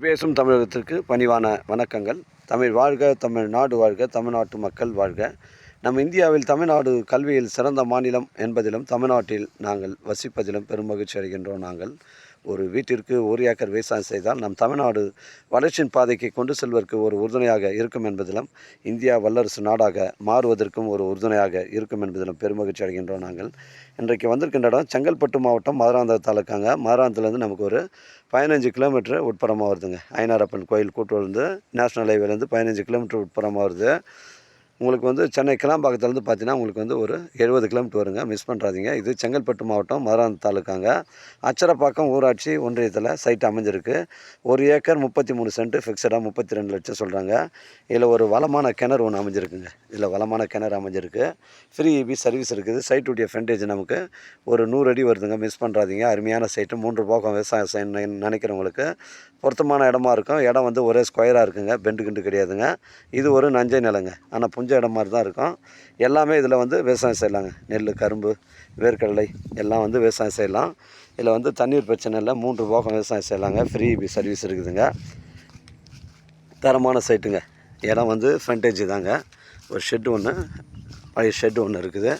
பேசும் தமிழகத்திற்கு பணிவான வணக்கங்கள். தமிழ் வாழ்க, தமிழ்நாடு வாழ்க, தமிழ்நாட்டு மக்கள் வாழ்க. நம் இந்தியாவில் தமிழ்நாடு கல்வியில் சிறந்த மாநிலம் என்பதிலும் தமிழ்நாட்டில் நாங்கள் வசிப்பதிலும் பெருமகிழ்ச்சி அடைகின்றோம். நாங்கள் ஒரு வீட்டிற்கு 1 ஏக்கர் விவசாயம் செய்தால் நம் தமிழ்நாடு வளர்ச்சியின் பாதைக்கு கொண்டு செல்வதற்கு ஒரு உறுதுணையாக இருக்கும் என்பதிலும் இந்தியா வல்லரசு நாடாக மாறுவதற்கும் ஒரு உறுதுணையாக இருக்கும் என்பதிலும் பெருமகிழ்ச்சி அடைகின்றோம். நாங்கள் இன்றைக்கு வந்திருக்கின்ற இடம் செங்கல்பட்டு மாவட்டம் மதுராந்தகம் தாலுக்காங்க. மதுராந்தகத்துலேருந்து நமக்கு ஒரு 15 கிலோமீட்டர் உட்புறமாக வருதுங்க. ஐனாரப்பன் கோயில் கூட்டுறவு நேஷனல் ஹைவேலேருந்து 15 கிலோமீட்டர் உட்புறமாக வருது. உங்களுக்கு வந்து சென்னை கிளாம்பாக்கத்துலேருந்து பார்த்தீங்கன்னா உங்களுக்கு வந்து ஒரு 70 கிலோமீட்டர் வருங்க. மிஸ் பண்ணுறாதீங்க. இது செங்கல்பட்டு மாவட்டம் மதுராந்தகம் தாலுக்காங்க. அச்சரப்பாக்கம் ஊராட்சி ஒன்றியத்தில் சைட் அமைஞ்சிருக்கு. 1 ஏக்கர் 33 சென்ட் ஃபிக்ஸடாக 32 லட்சம் சொல்கிறாங்க. இதில் ஒரு வளமான கிணறு ஒன்று அமைஞ்சிருக்குங்க. இதில் வளமான கிணறு அமைஞ்சிருக்கு. ஃப்ரீ இபி சர்வீஸ் இருக்குது. சைட்டுடைய ஃப்ரண்டேஜ் நமக்கு ஒரு 100 அடி வருதுங்க. மிஸ் பண்ணுறாதீங்க. அருமையான சைட்டு. 3 போகம் விவசாயம் செய்யணும் நினைக்கிறவங்களுக்கு பொருத்தமான இடமா இருக்கும். இடம் வந்து ஒரே ஸ்கொயராக இருக்குங்க. பெண்டு கிண்டு கிடையாதுங்க. இது ஒரு நஞ்சை நிலங்க. ஆனால் புஞ்ச இடம் மாதிரி தான் இருக்கும். எல்லாமே இதில் வந்து விவசாயம் செய்யலாங்க. நெல், கரும்பு, வேர்க்கடலை எல்லாம் வந்து விவசாயம் செய்யலாம். இதில் வந்து தண்ணீர் பிரச்சனை இல்லை. 3 போகம் விவசாயம் செய்யலாங்க. ஃப்ரீ இபி சர்வீஸ் இருக்குதுங்க. தரமான சைட்டுங்க. இடம் வந்து ஃப்ரண்டேஜ் தாங்க. ஒரு ஷெட்டு ஒன்று, பழைய ஷெட்டு ஒன்று இருக்குது.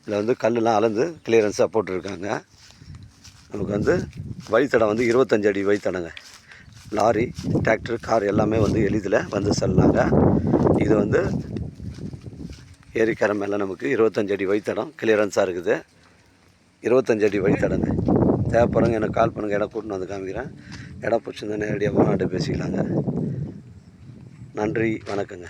இதில் வந்து கல்லுலாம் அளந்து கிளியரன்ஸாக போட்டிருக்காங்க. நமக்கு வந்து வழித்தடம் வந்து 25 அடி வழித்தடங்க. லாரி, டிராக்டர், கார் எல்லாமே வந்து எளிதில் வந்து செல்லலாங்க. இது வந்து ஏரிக்கரை மேலே நமக்கு 25 அடி வழித்தடம் கிளியரன்ஸாக இருக்குது. 25 அடி வழித்தடங்க. தேவைப்படுறவங்க எனக்கு கால் பண்ணுங்கள். இடம் கூட்டின்னு வந்து காமிக்கிறேன். இடம் பிடிச்சிருந்தா நேரடியாக ஓனாட்ட பேசிக்கலாங்க. நன்றி, வணக்கங்க.